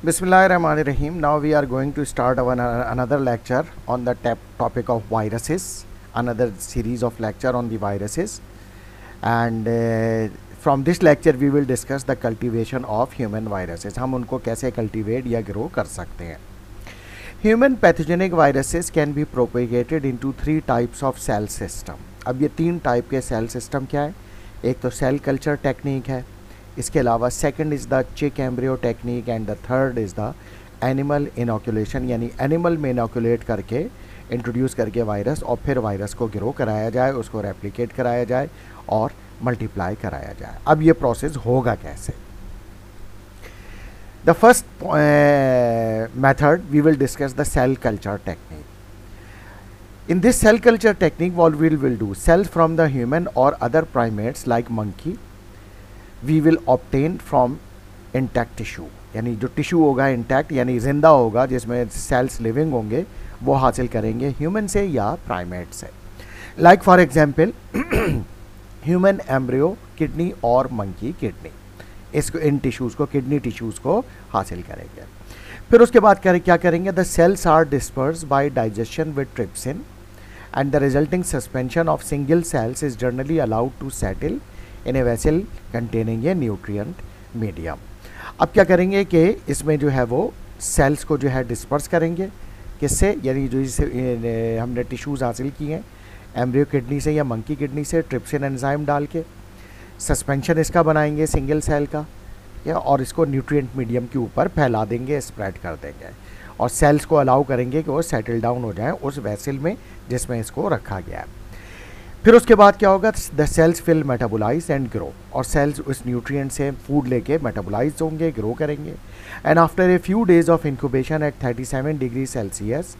Bismillahirrahmanirrahim. Now we are going to start another lecture on the topic of viruses, another series of lecture on the viruses, and from this lecture we will discuss the cultivation of human viruses. हम उनको कैसे cultivate या grow कर सकते हैं. Human pathogenic viruses can be propagated into 3 types of cell system. अब ये 3 type के सेल सिस्टम क्या है? एक तो सेल कल्चर टेक्निक है, इसके अलावा सेकंड इज़ द चिक embryo technique and the third is the animal inoculation, यानी एनिमल में इनोकुलेट करके इंट्रोड्यूस करके वायरस और फिर वायरस को ग्रो कराया जाए, उसको रेप्लिकेट कराया जाए और मल्टीप्लाई कराया जाए. अब ये प्रोसेस होगा कैसे? The first method we will discuss the cell culture technique. In this cell culture technique, what we will do, cells from the human or other primates like monkey, we will obtain from intact tissue. यानी जो tissue होगा intact यानी जिंदा होगा, जिसमें cells living होंगे, वो हासिल करेंगे ह्यूमन से या प्राइमेट से. Like for example human embryo kidney और मंकी किडनी, इसको इन टिश्यूज़ को किडनी टिश्यूज़ को हासिल करेंगे. फिर उसके बाद क्या करेंगे? The cells are disperse by digestion with trypsin and the resulting suspension of single cells is generally allowed to settle in a vessel containing a nutrient medium. अब क्या करेंगे कि इसमें जो है वो सेल्स को जो है डिस्पर्स करेंगे, किससे? यानी जो इसे हमने टिश्यूज़ हासिल किए हैं एम्ब्रियो किडनी से या मंकी किडनी से, ट्रिप्सिन एंजाइम डाल के सस्पेंशन इसका बनाएंगे सिंगल सेल का, या और इसको न्यूट्रिएंट मीडियम के ऊपर फैला देंगे, स्प्रेड कर देंगे और सेल्स को अलाउ करेंगे कि वो सेटल डाउन हो जाएं उस वेसल में जिसमें इसको रखा गया है. फिर उसके बाद क्या होगा? The cells will metabolise and grow, और सेल्स उस न्यूट्रिएंट से फूड लेके मेटाबोलाइज होंगे, ग्रो करेंगे. And after a few days of incubation at 37 degree Celsius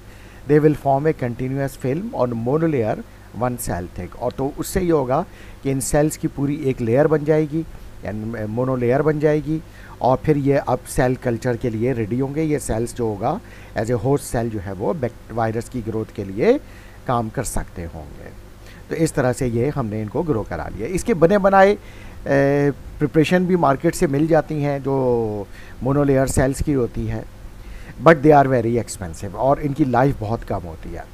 they will form a continuous film on monolayer 1 cell thick. और तो उससे ये होगा कि इन सेल्स की पूरी एक लेयर बन जाएगी, यानी मोनोलेयर बन जाएगी, और फिर ये अब सेल कल्चर के लिए रेडी होंगे. ये सेल्स जो होगा एज ए होस्ट सेल जो है वो वायरस की ग्रोथ के लिए काम कर सकते होंगे. तो इस तरह से ये हमने इनको ग्रो करा लिया. इसके बने बनाए प्रिपरेशन भी मार्केट से मिल जाती हैं जो मोनोलेयर सेल्स की होती है, but they are very expensive और इनकी लाइफ बहुत कम होती है.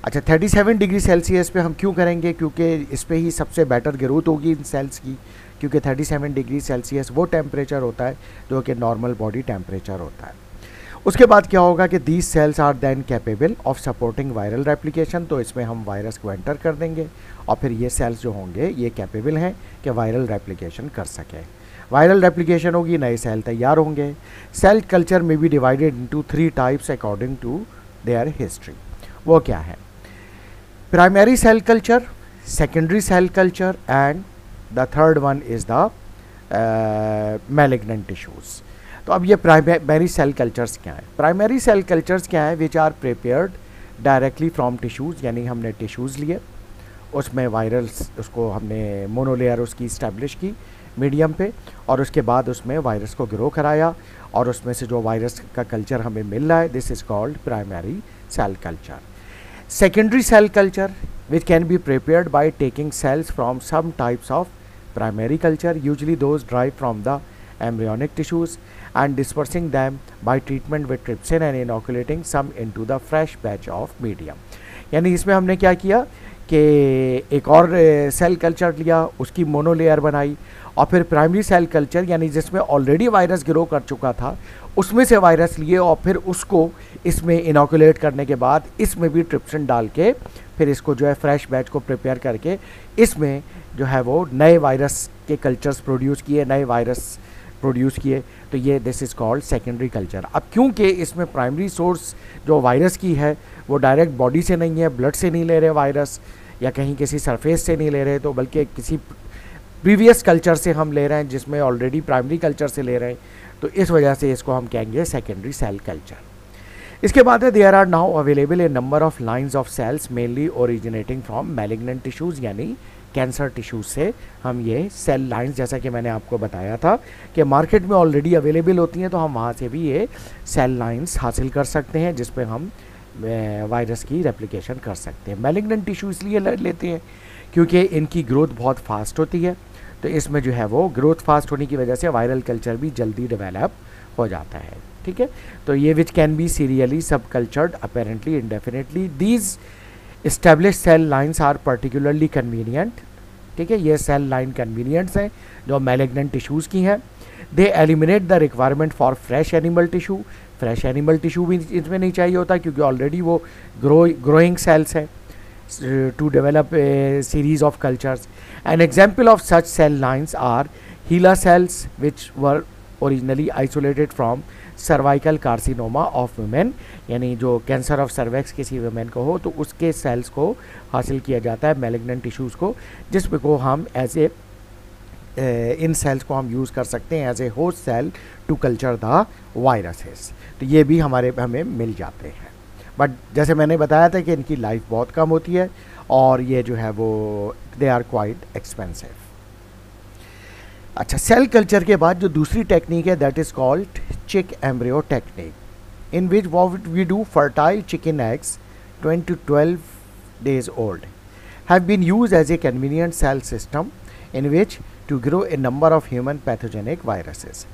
अच्छा, 37 डिग्री सेल्सियस पे हम क्यों करेंगे? क्योंकि इस पे ही सबसे बेटर ग्रोथ होगी इन सेल्स की, क्योंकि 37 डिग्री सेल्सियस वो टेम्परेचर होता है जो कि नॉर्मल बॉडी टेम्परेचर होता है. उसके बाद क्या होगा कि these cells are then capable of supporting viral replication. तो इसमें हम वायरस को एंटर कर देंगे और फिर ये सेल्स जो होंगे ये कैपेबल हैं कि वायरल रेप्लिकेशन कर सकें. वायरल रेप्लिकेशन होगी, नए सेल तैयार होंगे. सेल कल्चर में be divided into 3 types according to their history. वो क्या है? Primary cell culture, secondary cell culture and the third one is the malignant tissues. तो अब ये प्राइमरी सेल कल्चर्स क्या हैं? प्राइमरी सेल कल्चर्स क्या है? Which are prepared directly from tissues, यानी हमने टिश्यूज़ लिए, उसमें वायरस उसको हमने मोनोलेयर उसकी इस्टेब्लिश की मीडियम पे, और उसके बाद उसमें वायरस को ग्रो कराया और उसमें से जो वायरस का कल्चर हमें मिल रहा है, this is called primary cell culture. Secondary cell culture, which can be prepared by taking cells from some types of primary culture, usually those derived from the embryonic tissues, and dispersing them by treatment with trypsin and inoculating some into the fresh batch of medium. यानी इसमें हमने क्या किया कि एक और cell culture लिया, उसकी मोनोलेयर बनाई, और फिर प्राइमरी सेल कल्चर यानी जिसमें ऑलरेडी वायरस ग्रो कर चुका था उसमें से वायरस लिए और फिर उसको इसमें इनोकुलेट करने के बाद इसमें भी ट्रिप्सिन डाल के फिर इसको जो है फ्रेश बैच को प्रिपेयर करके इसमें जो है वो नए वायरस के कल्चर्स प्रोड्यूस किए, नए वायरस प्रोड्यूस किए. तो ये this is called secondary culture. अब क्योंकि इसमें प्राइमरी सोर्स जो वायरस की है वो डायरेक्ट बॉडी से नहीं है, ब्लड से नहीं ले रहे वायरस, या कहीं किसी सरफेस से नहीं ले रहे, तो बल्कि किसी प्रीवियस कल्चर से हम ले रहे हैं जिसमें ऑलरेडी प्राइमरी कल्चर से ले रहे हैं. तो इस वजह से इसको हम कहेंगे सेकेंडरी सेल कल्चर. इसके बाद है there are now available a number of lines of cells mainly originating from malignant tissues, यानी कैंसर टिश्यूज़ से हम ये सेल लाइंस, जैसा कि मैंने आपको बताया था कि मार्केट में ऑलरेडी अवेलेबल होती हैं, तो हम वहाँ से भी ये सेल लाइंस हासिल कर सकते हैं जिस पे हम वायरस की रेप्लिकेशन कर सकते हैं. मैलिग्नेंट टिश्यू इसलिए लेते हैं क्योंकि इनकी ग्रोथ बहुत फास्ट होती है, तो इसमें जो है वो ग्रोथ फास्ट होने की वजह से वायरल कल्चर भी जल्दी डेवलप हो जाता है. ठीक है। तो ये which can be serially subcultured apparently indefinitely. These establish cell lines are particularly convenient, ठीक है, ये सेल लाइन कन्वीनियंट्स हैं जो मैलिग्नेंट टिश्यूज़ की हैं। They eliminate the requirement for fresh animal tissue, fresh animal tissue भी इसमें नहीं चाहिए होता क्योंकि ऑलरेडी वो ग्रोइंग सेल्स हैं to develop a series of cultures. An example of such cell lines are HeLa cells, which were originally isolated from cervical carcinoma of women, यानी जो कैंसर ऑफ सर्वेक्स किसी वुमेन को हो तो उसके sales को हासिल किया जाता है मैलिग्नेंट टिश्यूज़ को, जिसमें को हम एज ए इन सेल्स को हम यूज़ कर सकते हैं as a host cell to culture the viruses. तो ये भी हमें मिल जाते हैं, बट जैसे मैंने बताया था कि इनकी लाइफ बहुत कम होती है और ये जो है वो दे आर क्वाइट एक्सपेंसिव। अच्छा, सेल कल्चर के बाद जो दूसरी टेक्निक है that is called chick embryo technique, in which we do fertile chicken eggs 20 to 12 days old have been used as a convenient cell system in which to grow a number of human pathogenic viruses.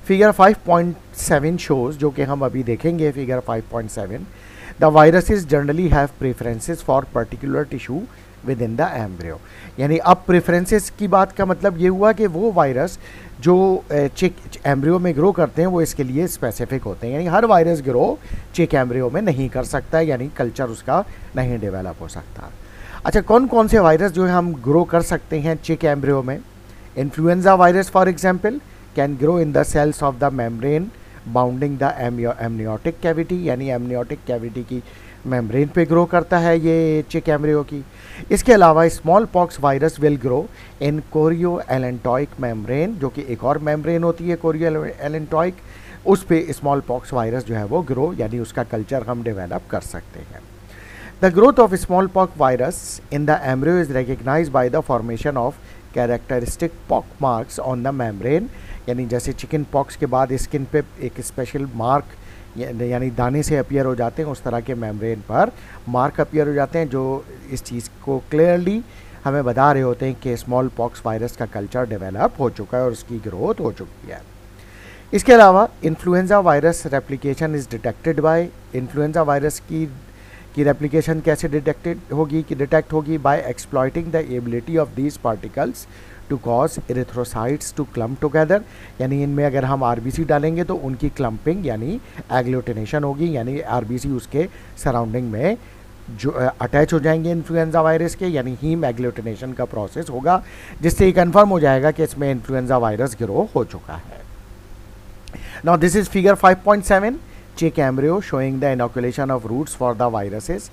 Figure 5.7 shows, जो कि हम अभी देखेंगे figure 5.7, the viruses generally have preferences for particular tissue within the embryo। यानी अब preferences की बात का मतलब ये हुआ कि वो वायरस जो चिक एम्ब्रियो में ग्रो करते हैं वो इसके लिए स्पेसिफिक होते हैं, यानी हर वायरस ग्रो चिक एम्ब्रियो में नहीं कर सकता है, यानी कल्चर उसका नहीं डेवलप हो सकता। अच्छा, कौन कौन से वायरस जो है हम ग्रो कर सकते हैं चिक एम्ब्रियो में? Influenza virus for example can grow in the cells of the membrane bounding the amniotic cavity, यानी एमनियोटिक कैविटी की मेम्ब्रेन पे ग्रो करता है ये चिक एम्ब्रियो की। इसके अलावा smallpox virus will grow in chorioallantoic membrane, जो कि एक और मेम्ब्रेन होती है कोरियो एलेंटॉइक, उस पे स्मॉल पॉक्स वायरस जो है वो ग्रो, यानी उसका कल्चर हम डेवलप कर सकते हैं। The growth of smallpox virus in the embryo is recognised by the formation of characteristic pock marks on the membrane, यानी जैसे चिकन पॉक्स के बाद स्किन पे एक स्पेशल मार्क यानी दाने से अपीयर हो जाते हैं, उस तरह के मेम्ब्रेन पर मार्क अपीयर हो जाते हैं जो इस चीज़ को क्लियरली हमें बता रहे होते हैं कि स्मॉल पॉक्स वायरस का कल्चर डेवलप हो चुका है और उसकी ग्रोथ हो चुकी है। इसके अलावा influenza virus replication is detected by, influenza virus की रेप्लिकेशन कैसे डिटेक्ट होगी by exploiting the ability of these particles to cause erythrocytes to clump together, यानी इनमें अगर हम आरबीसी डालेंगे तो उनकी क्लम्पिंग यानी एग्लूटिनेशन होगी, यानी आरबीसी उसके सराउंडिंग में जो अटैच हो जाएंगे इन्फ्लुएंजा वायरस के, यानी हीम एग्लूटिनेशन का प्रोसेस होगा, जिससे ये कन्फर्म हो जाएगा कि इसमें इन्फ्लुएंजा वायरस ग्रो हो चुका है। Now this is figure 5.7, chick embryo showing the inoculation of routes for the viruses.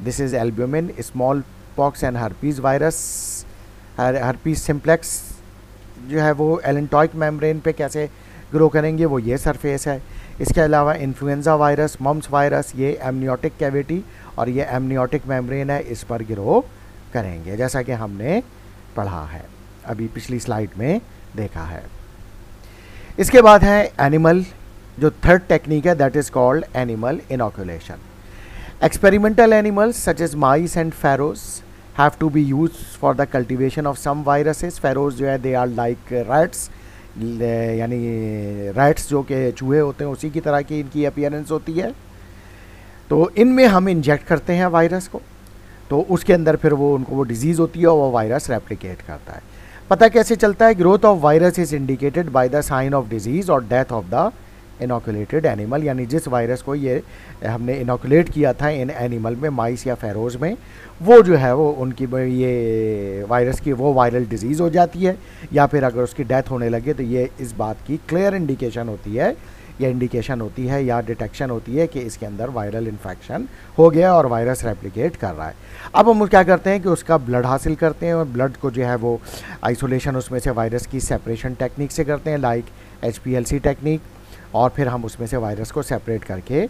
This is albumin, smallpox and herpes virus, herpes simplex जो है वो एलेंटॉइक मेम्ब्रेन पे कैसे ग्रो करेंगे, वो ये सरफेस है। इसके अलावा इन्फ्लुएंजा वायरस, मम्स वायरस, ये एमनियोटिक कैविटी और ये एमनियोटिक मेम्ब्रेन है, इस पर ग्रो करेंगे, जैसा कि हमने पढ़ा है अभी पिछली स्लाइड में देखा है। इसके बाद है एनिमल, जो थर्ड टेक्निक है that is called animal inoculation. Experimental animals such as mice and ferrets have to be used for the cultivation of some viruses। Feroz जो है दे आर लाइक रैट्स, यानी रैट्स जो कि चूहे होते हैं उसी की तरह की इनकी अपीयरेंस होती है। तो इनमें हम इंजेक्ट करते हैं वायरस को, तो उसके अंदर फिर वो उनको वो डिजीज़ होती है और वो वायरस रेप्लिकेट करता है। पता कैसे चलता है? Growth of virus is indicated by the sign of disease और death of the inoculated animal, यानी जिस वायरस को ये हमने इनोकुलेट किया था इन एनिमल में, माइस या फेरोज में, वो जो है वो उनकी ये वायरस की वो वायरल डिजीज़ हो जाती है, या फिर अगर उसकी डेथ होने लगे तो ये इस बात की क्लियर इंडिकेशन होती है या इंडिकेशन होती है या डिटेक्शन होती है कि इसके अंदर वायरल इन्फेक्शन हो गया और वायरस रेप्लिकेट कर रहा है। अब हम क्या करते हैं कि उसका ब्लड हासिल करते हैं और ब्लड को जो है वो आइसोलेशन उसमें से वायरस की सेपरेशन टेक्निक से करते हैं, लाइक HPLC टेक्निक, और फिर हम उसमें से वायरस को सेपरेट करके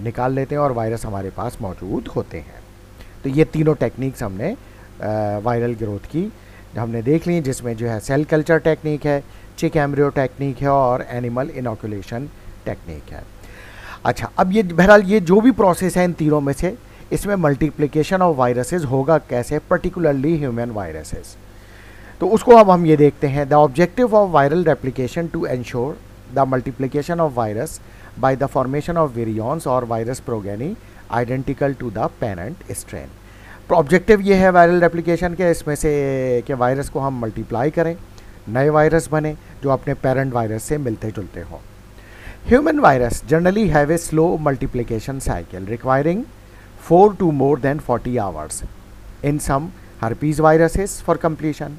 निकाल लेते हैं और वायरस हमारे पास मौजूद होते हैं। तो ये तीनों टेक्निक्स हमने वायरल ग्रोथ की हमने देख ली, जिसमें जो है सेल कल्चर टेक्निक है, चिक एम्ब्रियो टेक्निक है और एनिमल इनोकुलेशन टेक्निक है। अच्छा, अब ये बहरहाल ये जो भी प्रोसेस है इन तीनों में से, इसमें मल्टीप्लिकेशन ऑफ वायरसेस होगा कैसे, पर्टिकुलरली ह्यूमन वायरसेस, तो उसको अब हम ये देखते हैं। The objective of viral replication to ensure the multiplication of virus by the formation of virions और virus progeny identical to the parent strain. Objective ये है वायरल रेप्लिकेशन के, इसमें से कि वायरस को हम मल्टीप्लाई करें, नए वायरस बने जो अपने पेरेंट वायरस से मिलते जुलते हों। Human virus generally have a slow multiplication cycle requiring 4 to more than 40 hours in some herpes viruses for completion.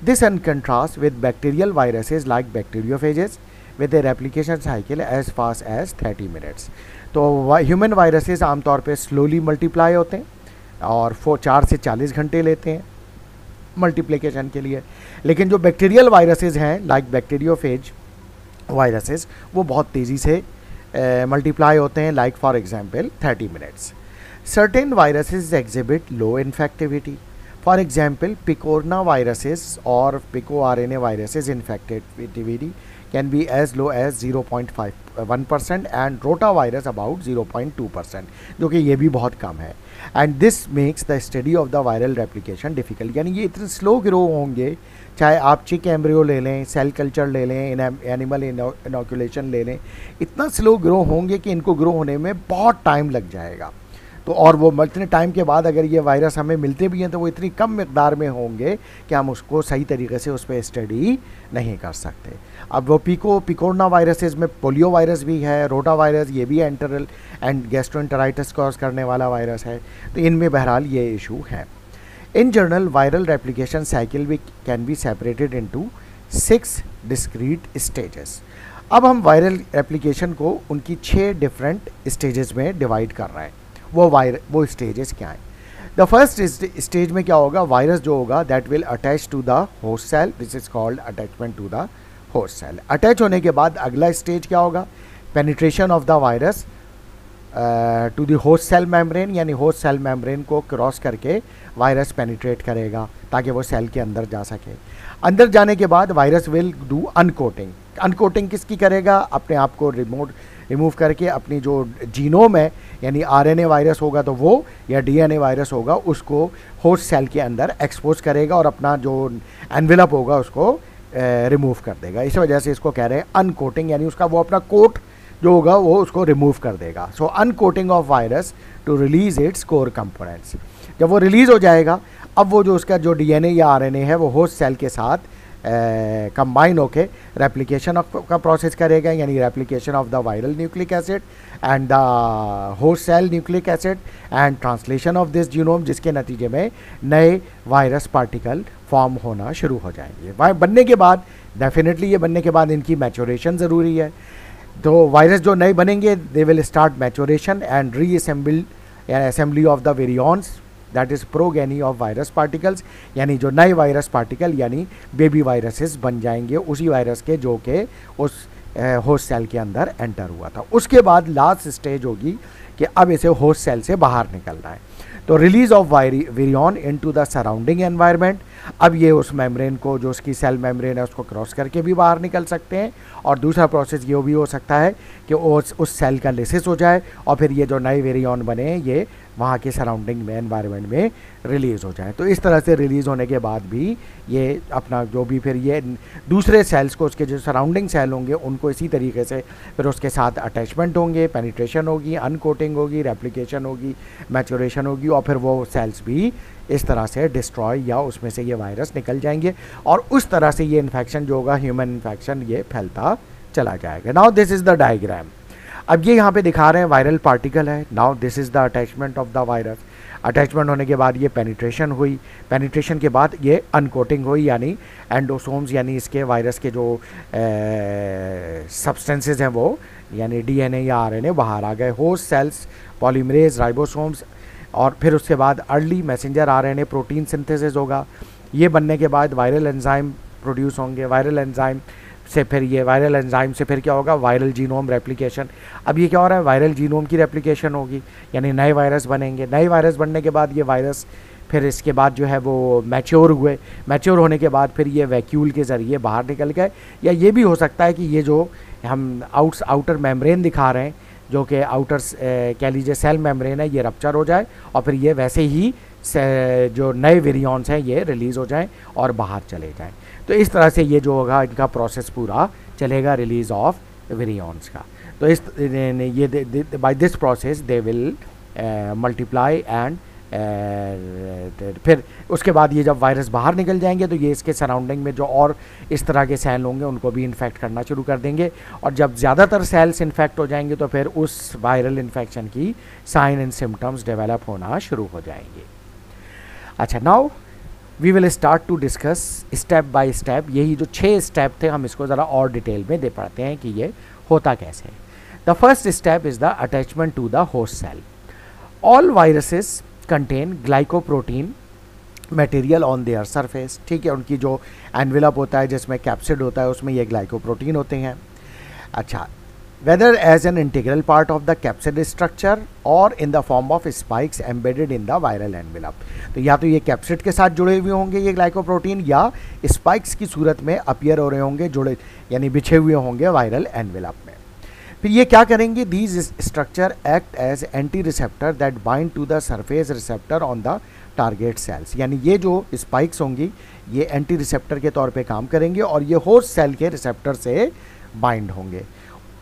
This in contrast with bacterial viruses like bacteriophages with a replication cycle as fast as 30 minutes. तो human viruses आमतौर पे slowly multiply होते हैं और 4 से 40 घंटे लेते हैं मल्टीप्लिकेशन के लिए, लेकिन जो बैक्टीरियल वायरसेस हैं लाइक बैक्टीरियोफेज वायरसेस वो बहुत तेज़ी से मल्टीप्लाई होते हैं, like for example 30 minutes. Certain viruses exhibit low infectivity. For example, picorna viruses or picoRNA viruses infectivity can be as low as 0.51% and rotavirus about 0.2%, जो कि ये भी बहुत कम है। And this makes the study of the viral replication difficult. यानी ये इतने slow grow होंगे, चाहे आप चिक एम्ब्रियो ले लें, सेल कल्चर ले लें, एनिमल इनोकुलेशन ले लें, इतना स्लो ग्रो होंगे कि इनको ग्रो होने में बहुत टाइम लग जाएगा। तो और वो इतने टाइम के बाद अगर ये वायरस हमें मिलते भी हैं तो वो इतनी कम मिकदार में होंगे कि हम उसको सही तरीके से उस पर स्टडी नहीं कर सकते। अब वो पिकोरना वायरसेस में पोलियो वायरस भी है, रोटा वायरस, ये भी एंटरल एंड गैस्ट्रोएंटेराइटिस कॉज करने वाला वायरस है, तो इनमें बहरहाल ये इशू है। In general viral replication cycle भी can be separated into 6 discrete stages. अब हम वायरल रेप्लिकेशन को उनकी 6 डिफरेंट स्टेजेस में डिवाइड कर रहे हैं। वो स्टेजेस क्या हैं? द फर्स्ट स्टेज में क्या होगा, वायरस जो होगा that will attach to the host cell, this is called attachment to the host cell. Attach होने के बाद अगला स्टेज क्या होगा, penetration of the virus to the host cell membrane, यानी होस्ट सेल मेम्ब्रेन को क्रॉस करके वायरस पेनिट्रेट करेगा ताकि वो सेल के अंदर जा सके। अंदर जाने के बाद virus will do uncoating. Uncoating किसकी करेगा, अपने आप को रिमूव करके अपनी जो जीनोम है, यानी आरएनए वायरस होगा तो वो, या डीएनए वायरस होगा उसको होस्ट सेल के अंदर एक्सपोज करेगा और अपना जो एनवेलप होगा उसको रिमूव कर देगा। इस वजह से इसको कह रहे हैं अनकोटिंग, यानी उसका वो अपना कोट जो होगा वो उसको रिमूव कर देगा। So uncoating of virus to release its core components. जब वो रिलीज़ हो जाएगा, अब वो जो उसका जो डीएनए या आरएनए है वो होस्ट सेल के साथ कंबाइन होके रेप्लिकेशन का प्रोसेस करेगा, यानी replication of the viral nucleic acid and the host cell nucleic acid and translation of this genome, जिसके नतीजे में नए वायरस पार्टिकल फॉर्म होना शुरू हो जाएंगे। बनने के बाद डेफिनेटली ये बनने के बाद इनकी मैच्योरेशन ज़रूरी है। तो वायरस जो नए बनेंगे they will start maturation and reassemble assembly of the virions, that is progeny of virus particles, यानी जो नए वायरस पार्टिकल यानी बेबी वायरसेस बन जाएंगे उसी वायरस के जो कि उस होस्ट सेल के अंदर एंटर हुआ था। उसके बाद लास्ट स्टेज होगी कि अब इसे होस्ट सेल से बाहर निकलना है, तो release of virion into the surrounding environment. अब ये उस मेम्ब्रेन को, जो उसकी सेल मेम्ब्रेन है, उसको क्रॉस करके भी बाहर निकल सकते हैं। और दूसरा प्रोसेस ये भी हो सकता है कि उस सेल का लिसिस हो जाए और फिर ये जो नए वेरियॉन बने ये वहाँ के सराउंडिंग में, एनवायरनमेंट में रिलीज़ हो जाए। तो इस तरह से रिलीज़ होने के बाद भी ये अपना जो भी फिर ये दूसरे सेल्स को, उसके जो सराउंडिंग सेल होंगे उनको इसी तरीके से फिर उसके साथ अटैचमेंट होंगे, पेनिट्रेशन होगी, अनकोटिंग होगी, रेप्लिकेशन होगी, मैच्योरेशन होगी और फिर वो सेल्स भी इस तरह से डिस्ट्रॉय या उसमें से ये वायरस निकल जाएंगे और उस तरह से ये इन्फेक्शन जो होगा, ह्यूमन इन्फेक्शन, ये फैलता चला जाएगा। Now this is the diagram. अब ये यहाँ पे दिखा रहे हैं वायरल पार्टिकल है। Now this is the attachment of the virus. Attachment होने के बाद ये पेनिट्रेशन हुई, पेनिट्रेशन के बाद ये अनकोटिंग हुई, यानी एंडोसोम्स यानी इसके वायरस के जो सब्सटेंसेज हैं वो, यानी डीएनए या आरएनए बाहर आ गए। होस्ट सेल्स, पॉलीमरेज, राइबोसोम्स और फिर उसके बाद early messenger RNA protein synthesis होगा। ये बनने के बाद वायरल एंजाइम प्रोड्यूस होंगे। वायरल एंजाइम से फिर क्या होगा, वायरल जीनोम रेप्लिकेशन। अब ये क्या हो रहा है, वायरल जीनोम की रेप्लिकेशन होगी, यानी नए वायरस बनेंगे। नए वायरस बनने के बाद ये वायरस फिर इसके बाद जो है वो मैच्योर हुए। मैच्योर होने के बाद फिर ये वैक्यूल के ज़रिए बाहर निकल गए, या ये भी हो सकता है कि ये जो हम आउटर मेम्ब्रेन दिखा रहे हैं, जो कि आउटर कह लीजिए सेल मेम्ब्रेन है, ये रप्चर हो जाए और फिर ये वैसे ही जो नए वेरियॉन्स हैं ये रिलीज़ हो जाएं और बाहर चले जाएं। तो इस तरह से ये जो होगा इनका प्रोसेस पूरा चलेगा, रिलीज़ ऑफ विरियॉन्स का। तो इस ये by this process they will multiply and फिर उसके बाद ये जब वायरस बाहर निकल जाएंगे तो ये इसके सराउंडिंग में जो और इस तरह के सेल होंगे उनको भी इन्फेक्ट करना शुरू कर देंगे, और जब ज़्यादातर सेल्स इन्फेक्ट हो जाएंगे तो फिर उस वायरल इन्फेक्शन की साइन एंड सिम्टम्स डेवलप होना शुरू हो जाएंगे। अच्छा, now we will start to discuss step by step. यही जो 6 स्टेप थे हम इसको ज़रा और डिटेल में दे पढ़ते हैं कि ये होता कैसे है। The first step is the attachment to the host cell. All viruses contain glycoprotein material on their surface. ठीक है, उनकी जो एनवेलप होता है जिसमें कैप्सिड होता है उसमें ये ग्लाइकोप्रोटीन होते हैं। अच्छा, whether as an integral part of the capsid structure or in the form of spikes embedded in the viral envelope। तो या तो ये कैप्सिड के साथ जुड़े हुए होंगे ये ग्लाइकोप्रोटीन, या स्पाइक्स की सूरत में अपीयर हो रहे होंगे, जुड़े यानी बिछे हुए होंगे वायरल एनवेलप में। फिर ये क्या करेंगे, these structure act as anti receptor that bind to the surface receptor on the target cells. यानी ये जो स्पाइक्स होंगी ये एंटी रिसेप्टर के तौर पे काम करेंगे और ये होस्ट सेल के रिसेप्टर से बाइंड होंगे।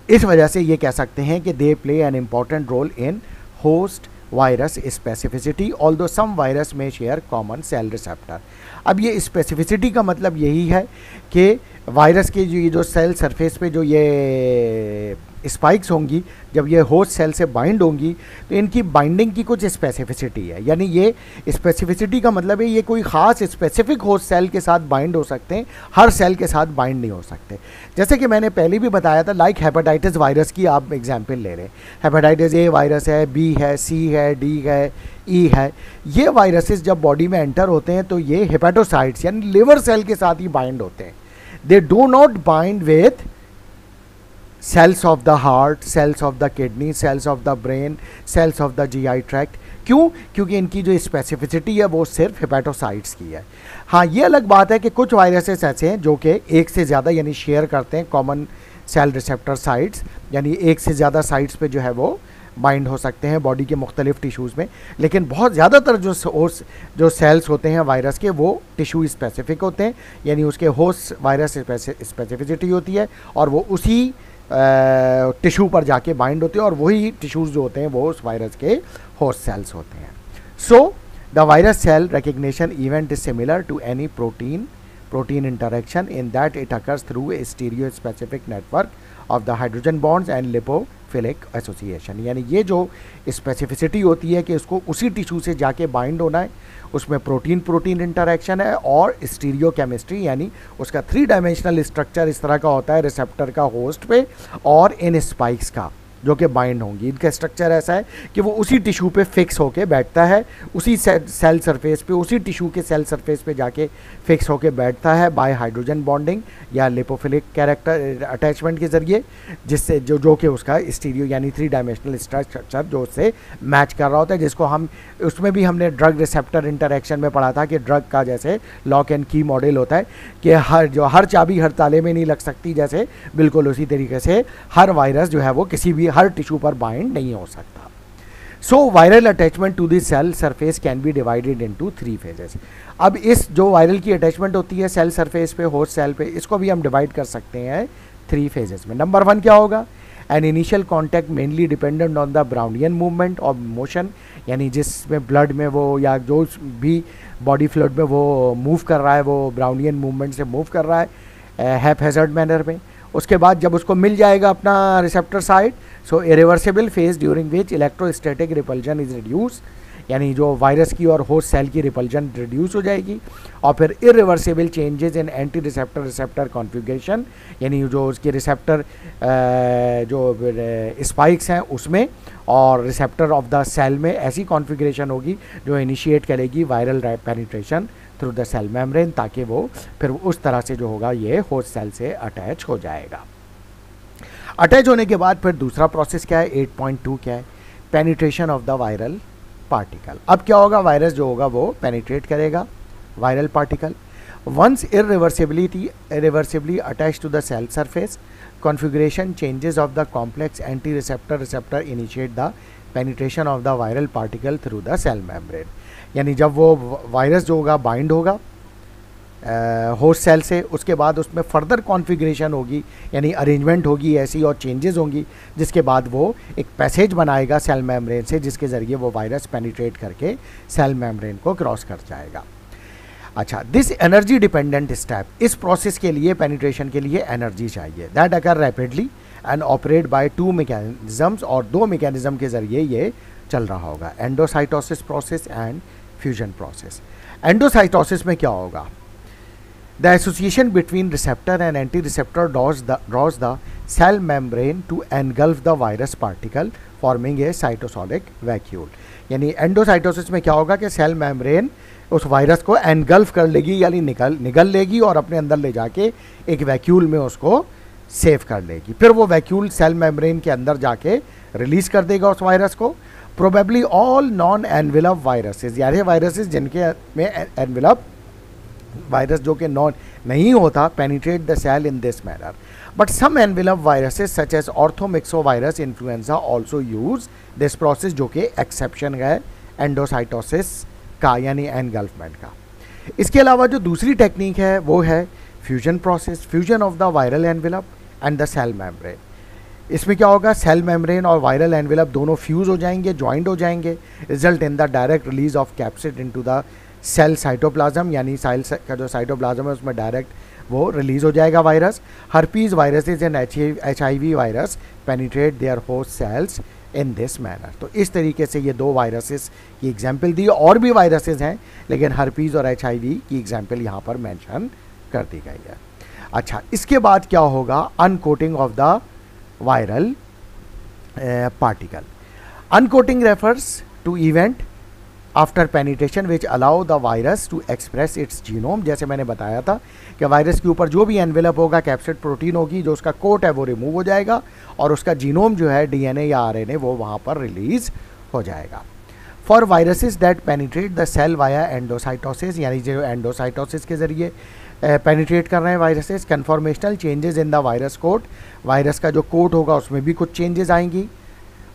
इस वजह से ये कह सकते हैं कि they play an important role in host virus specificity, although some virus में शेयर कॉमन सेल रिसेप्टर। अब ये स्पेसिफिसिटी का मतलब यही है कि वायरस के जो सेल सरफेस पे जो ये स्पाइक्स होंगी जब ये होस्ट सेल से बाइंड होंगी तो इनकी बाइंडिंग की कुछ स्पेसिफिसिटी है। यानी ये स्पेसिफिसिटी का मतलब है ये कोई ख़ास स्पेसिफिक होस्ट सेल के साथ बाइंड हो सकते हैं, हर सेल के साथ बाइंड नहीं हो सकते। जैसे कि मैंने पहले भी बताया था, लाइक हेपेटाइटिस वायरस की आप एग्जाम्पल ले रहे हैं, हेपेटाइटिस ए वायरस है, बी है, सी है, डी है, ई है। ये वायरसेस जब बॉडी में एंटर होते हैं तो ये हेपेटोसाइट्स यानी लिवर सेल के साथ ही बाइंड होते हैं। They do not bind with cells of the heart, cells of the kidney, cells of the brain, cells of the GI tract. क्यों? क्योंकि इनकी जो स्पेसिफिसिटी है वो सिर्फ हेपेटोसाइट्स की है। हाँ, ये अलग बात है कि कुछ वायरसेस ऐसे हैं जो कि एक से ज़्यादा यानी शेयर करते हैं कॉमन सेल रिसेप्टर साइट्स, यानी एक से ज़्यादा साइट्स पे जो है वो बाइंड हो सकते हैं बॉडी के मुख्तलिफ टिश्यूज़ में। लेकिन बहुत ज़्यादातर जो सेल्स होते हैं वायरस के वो टिश्यू स्पेसिफिक होते हैं, यानी उसके होस्ट वायरस स्पेसिफिसिटी होती है और वो उसी टिश्यू पर जाके बाइंड होते हैं और वही टिश्यूज़ जो होते हैं वो उस वायरस के होस्ट सेल्स होते हैं। So the virus cell recognition event is similar to any protein interaction in that it occurs through a stereo-specific network of the hydrogen bonds and lipophilic association। यानी ये जो स्पेसिफिसिटी होती है कि उसको उसी टिश्यू से जाके बाइंड होना है, उसमें प्रोटीन इंटरेक्शन है और स्टीरियो केमिस्ट्री यानी उसका 3 डायमेंशनल स्ट्रक्चर इस तरह का होता है रिसेप्टर का होस्ट पे और इन स्पाइक्स का जो कि बाइंड होंगी। इनका स्ट्रक्चर ऐसा है कि वो उसी टिश्यू पे फिक्स होके बैठता है, उसी सेल सरफेस पे, उसी टिश्यू के सेल सरफेस पे जाके फिक्स होके बैठता है बाय हाइड्रोजन बॉन्डिंग या लिपोफिलिक कैरेक्टर अटैचमेंट के ज़रिए, जिससे जो कि उसका स्टीरियो यानी 3 डायमेंशनल स्ट्रक्चर जो उससे मैच कर रहा होता है, जिसको हम उसमें भी हमने ड्रग रिसेप्टर इंटरेक्शन में पढ़ा था कि ड्रग का जैसे लॉक एंड की मॉडल होता है कि हर चाबी हर ताले में नहीं लग सकती, जैसे बिल्कुल उसी तरीके से हर वायरस जो है वो किसी भी हर टिश्यू पर बाइंड नहीं हो सकता। So viral attachment to the cell surface can be divided into 3 phases. अब इस जो वायरल की अटैचमेंट होती है सेल सरफेस पे, होस्ट सेल पे, इसको भी हम डिवाइड कर सकते हैं 3 फेजेस में। नंबर 1 क्या होगा? An initial contact mainly dependent on the Brownian movement of motion, यानी जिसमें ब्लड में वो या जो भी बॉडी फ्लूइड में वो मूव कर रहा है वो ब्राउनियन मूवमेंट से मूव कर रहा है हैphazard मैनर में। उसके बाद जब उसको मिल जाएगा अपना receptor site, so irreversible phase during which electrostatic repulsion is reduce, यानी जो वायरस की और होस्ट सेल की रिपल्जन रिड्यूस हो जाएगी। और फिर irreversible changes in anti receptor configuration, यानी जो उसके रिसेप्टर जो स्पाइक्स हैं उसमें और रिसेप्टर ऑफ द सेल में ऐसी कॉन्फ़िगरेशन होगी जो इनिशिएट करेगी viral penetration through the cell membrane, ताकि वो फिर उस तरह से जो होगा ये होस्ट सेल से अटैच हो जाएगा। अटैच होने के बाद फिर दूसरा प्रोसेस क्या है, 8.2 क्या है, penetration of the viral particle. अब क्या होगा, वायरस जो होगा वो पेनिट्रेट करेगा viral particle. Once irreversibly attach to the cell surface, configuration changes of the complex anti receptor initiate the penetration of the viral particle through the cell membrane. यानी जब वो वायरस जो होगा बाइंड होगा होस्ट सेल से, उसके बाद उसमें फर्दर कॉन्फ़िगरेशन होगी, यानी अरेंजमेंट होगी ऐसी और चेंजेस होंगी, जिसके बाद वो एक पैसेज बनाएगा सेल मेम्ब्रेन से, जिसके ज़रिए वो वायरस पेनिट्रेट करके सेल मेम्ब्रेन को क्रॉस कर जाएगा। अच्छा, दिस एनर्जी डिपेंडेंट स्टेप, इस प्रोसेस के लिए, पेनिट्रेशन के लिए एनर्जी चाहिए, that occur rapidly and operate by two mechanisms, और दो मैकेनिज्म के ज़रिए ये चल रहा होगा, endocytosis process and fusion process. Endocytosis में क्या होगा? The association between receptor and anti-receptor draws the cell membrane to engulf the virus particle, forming a cytosolic vacuole। यानी एंडोसाइटोसिस में क्या होगा कि सेल मेम्ब्रेन उस वायरस को एनगल्फ कर लेगी, यानी निगल लेगी और अपने अंदर ले जाके एक वैक्यूल में उसको सेव कर लेगी। फिर वो वैक्यूल सेल मेम्ब्रेन के अंदर जाके रिलीज कर देगा उस वायरस को। Probably all non envelope viruses, यानी वायरसेस जिनके में एनवेलप वायरस जो कि नॉन नहीं होता, penetrate the cell in this manner, but some envelope viruses such as orthomyxovirus influenza also use this process, जो कि एक्सेप्शन है एंडोसाइटोसिस का, यानी एनगल्फमेंट का। इसके अलावा जो दूसरी टेक्निक है वो है fusion process, fusion of the viral envelope and the cell membrane. इसमें क्या होगा? सेल मेम्ब्रेन और वायरल एनवेलप दोनों फ्यूज हो जाएंगे, ज्वाइंट हो जाएंगे, result in the direct release of capsid into the cell cytoplasm, यानी सेल का जो साइटोप्लाज्म है उसमें डायरेक्ट वो रिलीज हो जाएगा virus. Herpes viruses and HIV virus penetrate there host cells in this manner. तो इस तरीके से ये दो वायरसेस की एग्जाम्पल दी, और भी वायरसेस हैं लेकिन हर्पीज और HIV की एग्जाम्पल यहाँ पर मेंशन कर दी गई है। अच्छा, इसके बाद क्या होगा? Uncoating of the viral particle. Uncoating refers to event after penetration which allow the virus to express its genome. जैसे मैंने बताया था कि वायरस के ऊपर जो भी एनवेलप होगा, कैप्सिड प्रोटीन होगी, जो उसका कोट है वो रिमूव हो जाएगा और उसका जीनोम जो है DNA या RNA वो वहाँ पर रिलीज हो जाएगा। For viruses that penetrate the cell via endocytosis, यानी जो एंडोसाइटोसिस के ज़रिए पेनिट्रेट कर रहे हैं viruses, conformational changes in the virus coat, virus का जो कोट होगा उसमें भी कुछ चेंजेस आएंगी,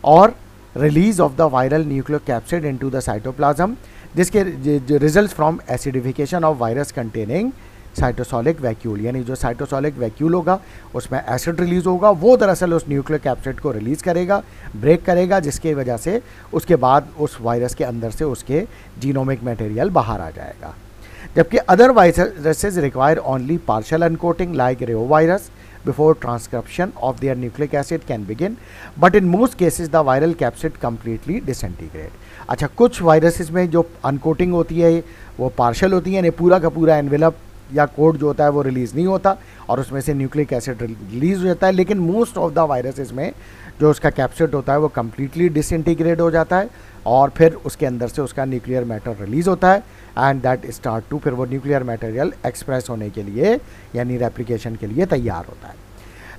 और release of the viral nucleocapsid into the cytoplasm, जिसके result from acidification of virus containing cytosolic vacuole, यानी जो साइटोसोलिक वैक्यूल होगा उसमें एसिड रिलीज होगा, वो दरअसल उस न्यूक्लियोकैप्सिड को रिलीज़ करेगा, ब्रेक करेगा, जिसकी वजह से उसके बाद उस वायरस के अंदर से उसके जीनोमिक मटेरियल बाहर आ जाएगा। जबकि other viruses require only partial uncoating like reovirus before transcription of their nucleic acid can begin, but in most cases the viral capsid completely disintegrate। अच्छा, कुछ वायरसेस में जो अनकोटिंग होती है वो पार्शियल होती है, यानी पूरा का पूरा एनवेलप या कोड जो होता है वो रिलीज़ नहीं होता और उसमें से न्यूक्लिक एसिड रिलीज हो जाता है, लेकिन मोस्ट ऑफ द वायरसेस में जो उसका कैप्सिड होता है वो कम्प्लीटली डिसइंटीग्रेट हो जाता है और फिर उसके अंदर से उसका न्यूक्लियर मैटर रिलीज़ होता है, एंड दैट स्टार्ट टू, फिर वो न्यूक्लियर मटेरियल एक्सप्रेस होने के लिए यानी रेप्लिकेशन के लिए तैयार होता है।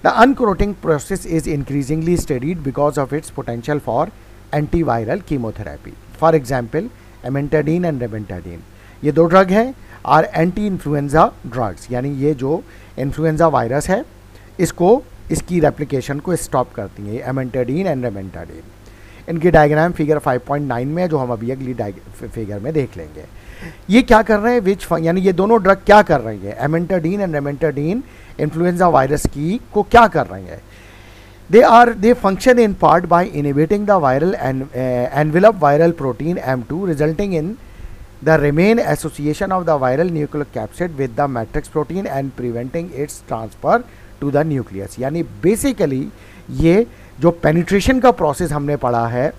The uncoating process is increasingly studied because of its potential for antiviral chemotherapy. For example amantadine and rimantadine, ये दो ड्रग हैं, आर एंटी इन्फ्लुएंजा ड्रग्स, यानी ये जो इन्फ्लुएंजा वायरस है इसको, इसकी रेप्लिकेशन को स्टॉप करती हैं, एमेंटाडीन एंड रेमेंटाडीन। इनकी डायग्राम फिगर 5.9 में, जो हम अभी अगली फिगर में देख लेंगे। ये क्या कर रहे हैं, यानी ये दोनों ड्रग क्या कर रही है, एमेंटाडीन एंड रेमेंटाडीन इन्फ्लुएंजा वायरस की को क्या कर रही है? they function in part by inhibiting the viral and envelope viral protein M2, resulting in the remain association of the viral nucleocapsid with the matrix protein and preventing its transfer to the nucleus। यानी basically ये जो penetration का process हमने पढ़ा है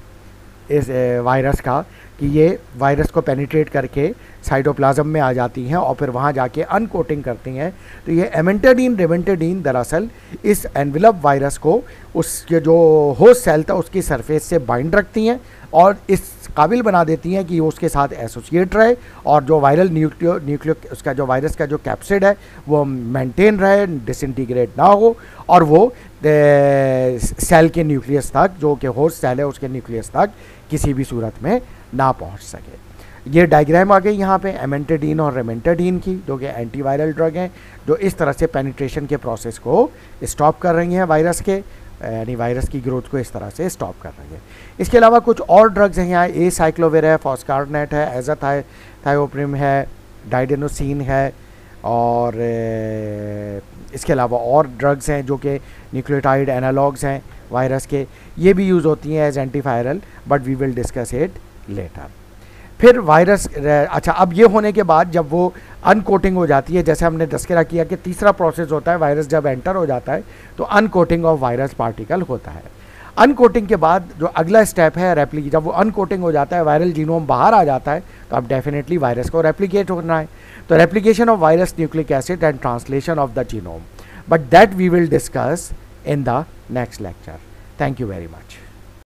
इस virus का, कि ये वायरस को पेनिट्रेट करके साइटोप्लाज्म में आ जाती हैं और फिर वहाँ जाके अनकोटिंग करती हैं, तो ये एमेंटाडीन रेमेंटाडीन दरअसल इस एनवेलप वायरस को उसके जो होस्ट सेल था उसकी सरफेस से बाइंड रखती हैं और इस काबिल बना देती हैं कि वो उसके साथ एसोसिएट रहे और जो वायरल न्यूक्लियो उसका जो वायरस का जो कैप्सिड है वो मेंटेन रहे, डिसइंटीग्रेट ना हो और वो सेल के न्यूक्लियस तक, जो कि होस्ट सेल है उसके न्यूक्लियस तक किसी भी सूरत में ना पहुंच सके। ये डायग्राम आ गई यहाँ पे एमेंटाडीन और रेमेंटाडीन की, जो कि एंटीवायरल ड्रग हैं, जो इस तरह से पेनिट्रेशन के प्रोसेस को स्टॉप कर रही हैं वायरस के, यानी वायरस की ग्रोथ को इस तरह से स्टॉप कर रही है। इसके अलावा कुछ और ड्रग्स हैं यहाँ, एसाइक्लोविर है, फॉस्कारनेट है, एजाथायोप्रिम है, डाइडेनोसिन है, और इसके अलावा और ड्रग्स हैं जो कि न्यूक्लियोटाइड एनालॉग्स हैं वायरस के, ये भी यूज़ होती हैं as antiviral, but we will discuss it later. फिर वायरस, अच्छा, अब ये होने के बाद जब वो अनकोटिंग हो जाती है, जैसे हमने तस्करा किया कि तीसरा प्रोसेस होता है, वायरस जब एंटर हो जाता है तो अनकोटिंग ऑफ वायरस पार्टिकल होता है। अनकोटिंग के बाद जो अगला स्टेप है जब वो अनकोटिंग हो जाता है, वायरल जीनोम बाहर आ जाता है, तो अब डेफिनेटली वायरस को रेप्लिकेट होना है। तो replication of virus nucleic acid and translation of the genome, but that we will discuss in the next lecture. Thank you very much.